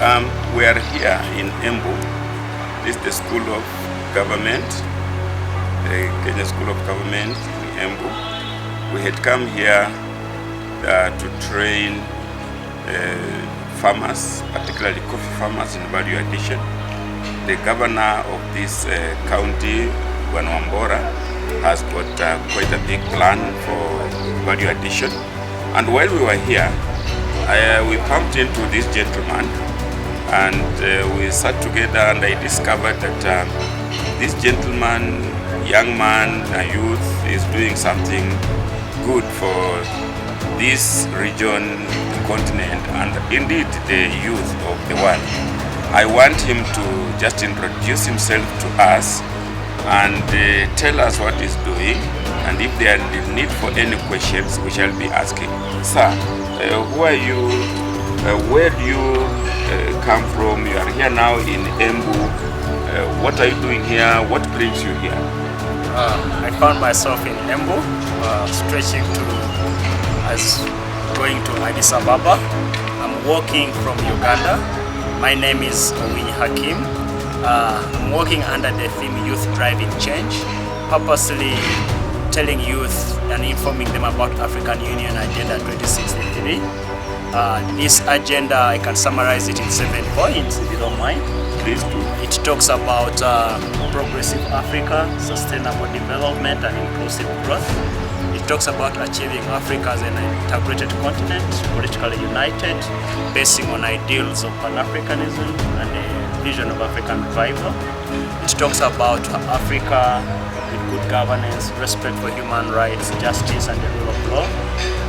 We are here in Embu. This is the School of Government, the Kenya School of Government in Embu. We had come here to train farmers, particularly coffee farmers in value addition. The governor of this county, Wambora, has got quite a big plan for value addition. And while we were here, we bumped into this gentleman, and we sat together, and I discovered that this gentleman, young man, a youth, is doing something good for this region, the continent, and indeed the youth of the world. I want him to just introduce himself to us and tell us what he's doing, and if there is need for any questions, we shall be asking. Sir, who are you? Where do you come from? You are here now in Embu. What are you doing here? What brings you here? I found myself in Embu, stretching going to Addis Abeba. I'm walking from Uganda. My name is Owinyi Hakim. I'm working under the theme Youth Driving Change, purposely telling youth and informing them about African Union Agenda 2063. This agenda, I can summarize it in 7 points, if you don't mind. Please do. It talks about progressive Africa, sustainable development and inclusive growth. It talks about achieving Africa as an integrated continent, politically united, basing on ideals of Pan-Africanism and a vision of African revival. It talks about Africa with good governance, respect for human rights, justice and the rule of law.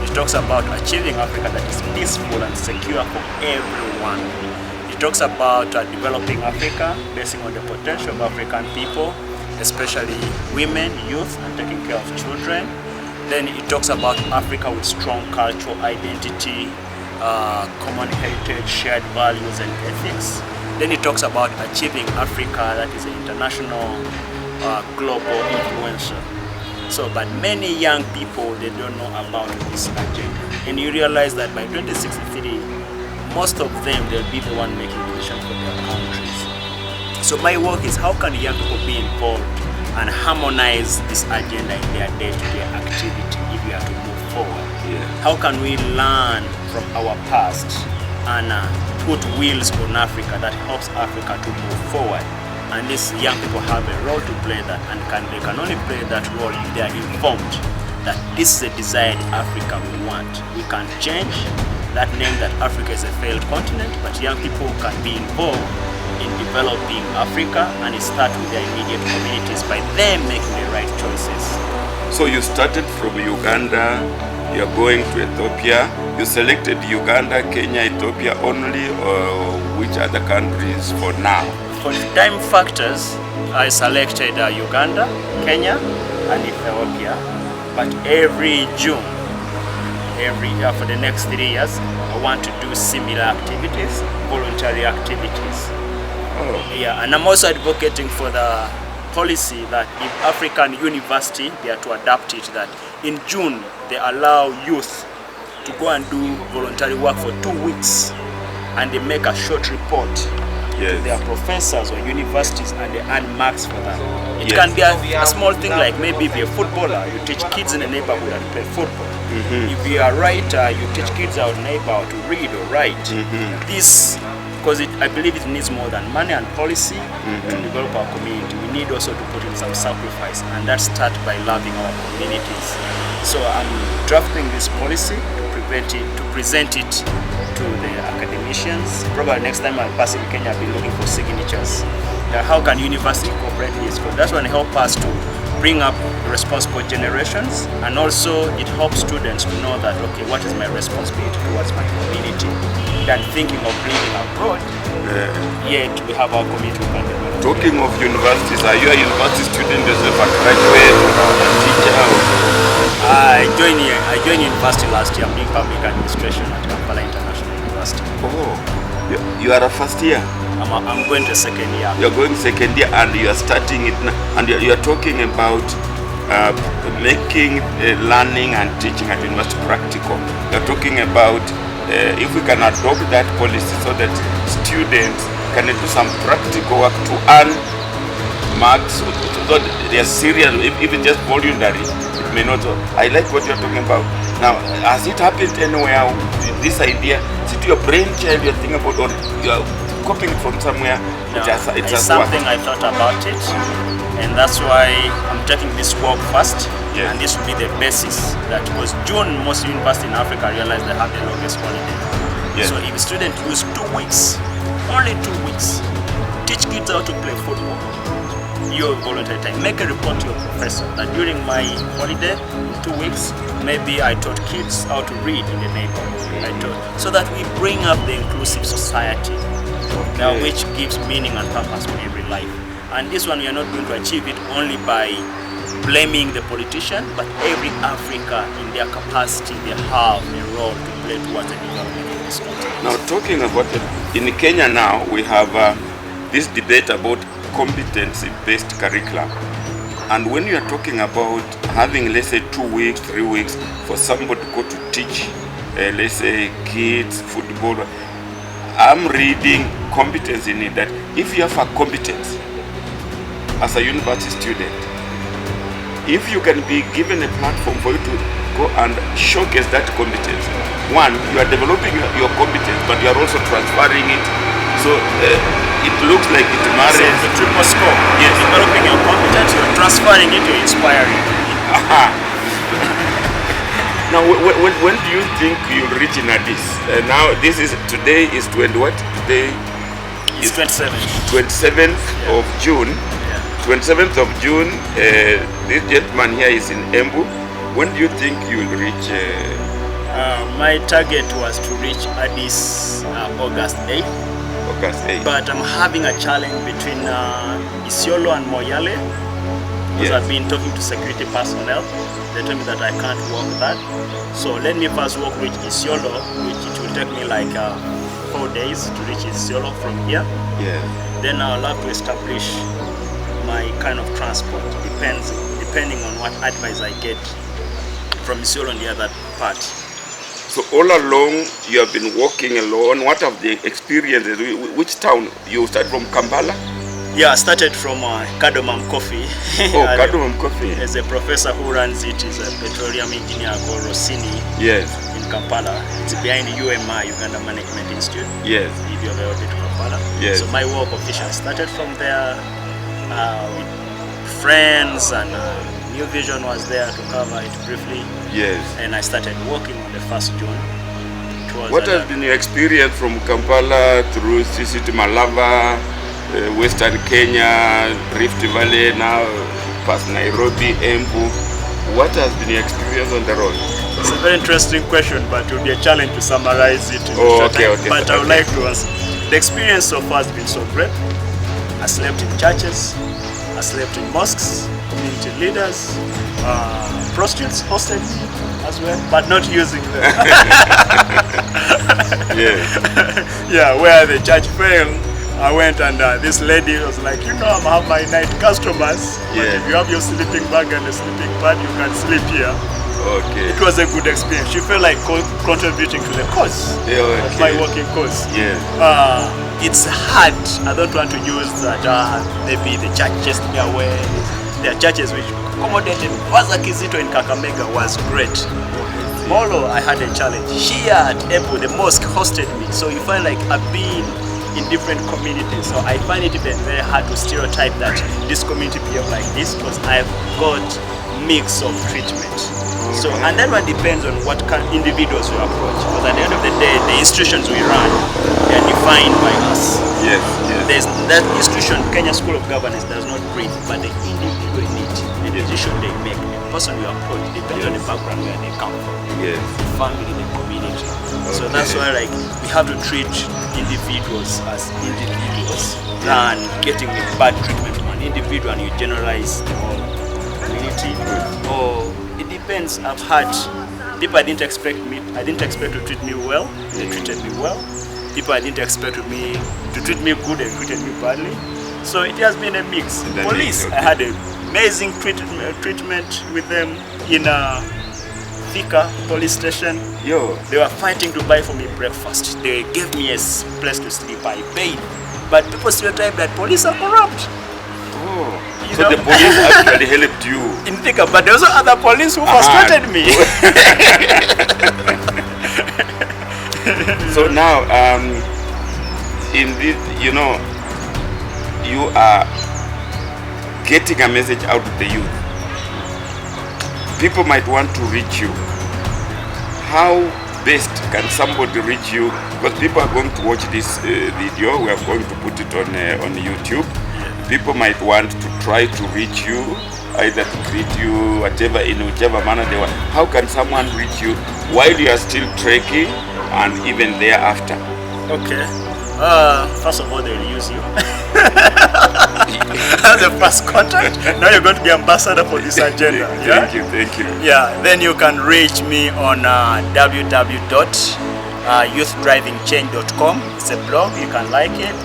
It talks about achieving Africa that is peaceful and secure for everyone. It talks about developing Africa, basing on the potential of African people, especially women, youth, and taking care of children. Then it talks about Africa with strong cultural identity, common heritage, shared values and ethics. Then it talks about achieving Africa that is an international, global influencer. So, but many young people, they don't know about this agenda. And you realize that by 2063, most of them, they'll be the one making decisions for their countries. So my work is how can young people be involved and harmonize this agenda in their day-to-day activity if we are to move forward. Yeah. How can we learn from our past and put wheels on Africa that helps Africa to move forward? And these young people have a role to play that, and they can only play that role if they are informed that this is a desired Africa we want. We can change that name that Africa is a failed continent, but young people can be involved in developing Africa, and it starts with their immediate communities by them making the right choices. So you started from Uganda, you're going to Ethiopia. You selected Uganda, Kenya, Ethiopia only, or which other countries for now? For time factors, I selected Uganda, Kenya, and Ethiopia. But every June, every year for the next 3 years, I want to do similar activities, voluntary activities. Oh. Yeah, and I'm also advocating for the policy that if African University, they are to adapt it, that in June they allow youth to go and do voluntary work for 2 weeks, and they make a short report. Yes. To their professors or universities, and they earn marks for that. It Yes. can be a small thing, like maybe if you're a footballer, you teach kids in the neighborhood how to play football. If you are a writer, you teach kids out in the neighborhood to read or write. This, because I believe it needs more than money and policy to develop our community. We need also to put in some sacrifice, and that starts by loving our communities. So I'm drafting this policy to present it to the academicians. Probably next time I'll pass in Kenya, I'll be looking for signatures. How can university incorporate this? Because that's going to help us to bring up responsible generations, and also it helps students to know that, okay, what is my responsibility towards my community? Than thinking of living abroad, yet we have our community we can develop. Talking of universities, are you a university student yourself, a graduate or a teacher? I joined university last year. I'm doing public administration at Kampala International University. Oh, you are a first year? I'm going to second year. You're going second year and you are starting it now, and you're talking about making learning and teaching at university practical. You're talking about if we can adopt that policy so that students can do some practical work to earn marks, so that they are serious. If it's just voluntary, it may not. I like what you're talking about. Now, has it happened anywhere? This idea, is it your brainchild you're thinking about, or you're copying from somewhere? No, it's something I thought about it, and that's why I'm taking this work first. Yes. And this will be the basis. That because June, most universities in Africa realize they have the longest holiday. Yes. So if a student use 2 weeks, only 2 weeks, teach kids how to play football, your voluntary time, make a report to your professor that during my holiday, 2 weeks, maybe I taught kids how to read in the neighborhood. So that we bring up the inclusive society, which gives meaning and purpose to every life. And this one we are not going to achieve it only by blaming the politician, but every Africa in their capacity, they have a role to play towards the development of this country. Now, talking about it, in Kenya now, we have this debate about competency-based curriculum. And when you are talking about having, let's say, 2 weeks, 3 weeks for somebody to go to teach, let's say, kids, football, I'm reading competence in it, that if you have a competence as a university student, if you can be given a platform for you to go and showcase that competence, one, you are developing your competence, but you are also transferring it. So it looks like it marries. So the triple score. Yes. Developing your competence, you're transferring it, you're inspiring. Now, when do you think you'll reach in Addis? Now, today is 20 what? Today is 27th. 27th of June. 27th of June, this gentleman here is in Embu. When do you think you will reach? My target was to reach Addis August 8th. August 8th. But I'm having a challenge between Isiolo and Moyale. Because I've been talking to security personnel. They told me that I can't walk that. So let me first walk with Isiolo, which it will take me like 4 days to reach Isiolo from here. Yeah. Then I'll have to establish my kind of transport, depending on what advice I get from Isiolo and the other part. So all along you have been walking alone. What have the experiences? Which town? You started from Kampala? Yeah, I started from Kadomam Coffee. Oh, Kadomam Coffee. There's a professor who runs it. He's a petroleum engineer called Rossini. Yes. In Kampala. It's behind UMI, Uganda Management Institute. Yes. If you've ever been to Kampala. Yes. So my work officially started from there. With friends, and New Vision was there to cover it briefly. Yes. And I started working on the 1st June. What has been your experience from Kampala through Sisi to Malava, Western Kenya, Rift Valley, now past Nairobi, Embu? What has been your experience on the road? It's a very interesting question, but it will be a challenge to summarize it in a short time. But I would like to answer. The experience so far has been so great. I slept in churches, I slept in mosques, community leaders, prostitutes hosted me as well, but not using them. Yeah, where the church failed, I went and this lady was like, you know, I have my night customers, but if you have your sleeping bag and a sleeping pad, you can sleep here. Okay. It was a good experience. She felt like contributing to the cause of my working cause. Yeah. It's hard. I don't want to use that. Maybe the church chased me away. There are churches which accommodated. Waza Kizito in Kakamega was great. Molo, I had a challenge. Here at Embu, the mosque hosted me. So you find like I've been in different communities. So I find it very hard to stereotype that this community behave like this, because I've got mix of treatment. So, and that one depends on what kind of individuals you approach. Because at the end of the day, the institutions we run, they are defined by us. Yes, yes. There's that institution, Kenya School of Governance, does not breathe, but the individual in it, the decision they make, the person you approach, depends on the background where they come from. Yes. The family, the community. So that's why, like, we have to treat individuals as individuals than getting the bad treatment from an individual and you generalize the whole community. Or it depends. I've had people I didn't expect to treat me well, they treated me well. People I didn't expect to treat me good, they treated me badly. So it has been a mix. Police, I had an amazing treatment with them in Thika police station. Yo. They were fighting to buy for me breakfast. They gave me a place to sleep. I paid. But people stereotype that police are corrupt. Oh. You So know? the police actually helped you. In Thika, but there were also other police who frustrated me. So now, in this, you know, you are getting a message out to the youth. People might want to reach you. How best can somebody reach you? Because people are going to watch this video. We are going to put it on YouTube. People might want to try to reach you, either to greet you, whatever, in whichever manner they want. How can someone reach you while you are still trekking and even thereafter? Okay. First of all, they'll use you. As the first contact. Now you're going to be ambassador for this agenda. Thank you, thank you. Yeah, then you can reach me on www.youthdrivingchange.com. It's a blog, you can like it.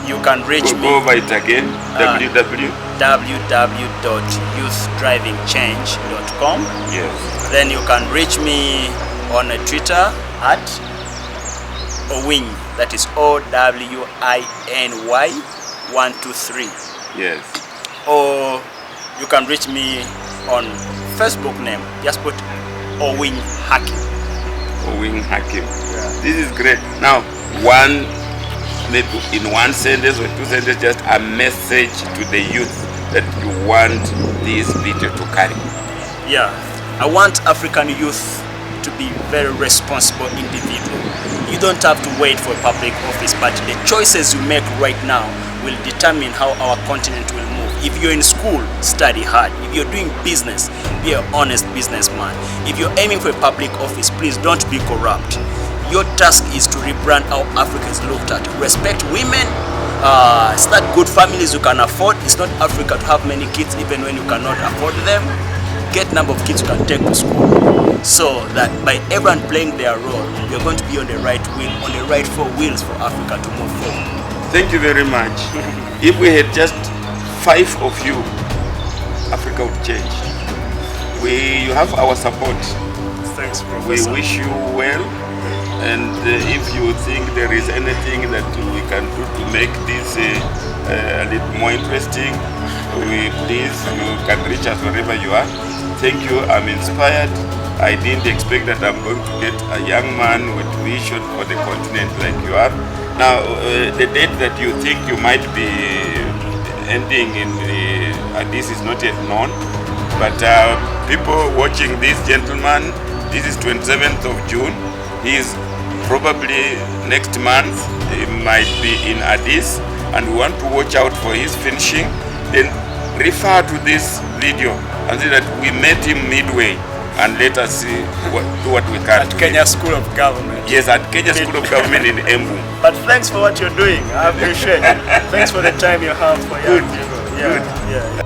You can reach me. Go over it again. www.youthdrivingchange.com. Yes. Then you can reach me on Twitter at Owiny. That is OWINY123. Yes. Or you can reach me on Facebook name. Just put Owiny Hakim. Owiny Hakim. Yeah. This is great. Now, maybe in one sentence or two sentences, just a message to the youth that you want this video to carry. Yeah, I want African youth to be very responsible individual. You don't have to wait for a public office, but the choices you make right now will determine how our continent will move. If you're in school, study hard. If you're doing business, be an honest businessman. If you're aiming for a public office, please don't be corrupt. Your task is to rebrand how Africa is looked at. Respect women, start good families you can afford. It's not Africa to have many kids even when you cannot afford them. Get number of kids you can take to school, so that by everyone playing their role, you're going to be on the right wheel, on the right four wheels for Africa to move forward. Thank you very much. If we had just 5 of you, Africa would change. You have our support. Thanks, We Professor. wish you well. And if you think there is anything that we can do to make this a little more interesting, please, you can reach us wherever you are. Thank you. I'm inspired. I didn't expect that I'm going to get a young man with vision for the continent like you are. Now, the date that you think you might be ending in Addis is not yet known. But people watching this gentleman, this is 27th of June. He is probably next month, he might be in Addis, and we want to watch out for his finishing. Then refer to this video and see that we met him midway, and let us see do what we can. At Kenya School of Government. Yes, at Kenya School of Government in Embu. But thanks for what you're doing. I appreciate it. Thanks for the time you have for young people. Yeah, Good. yeah.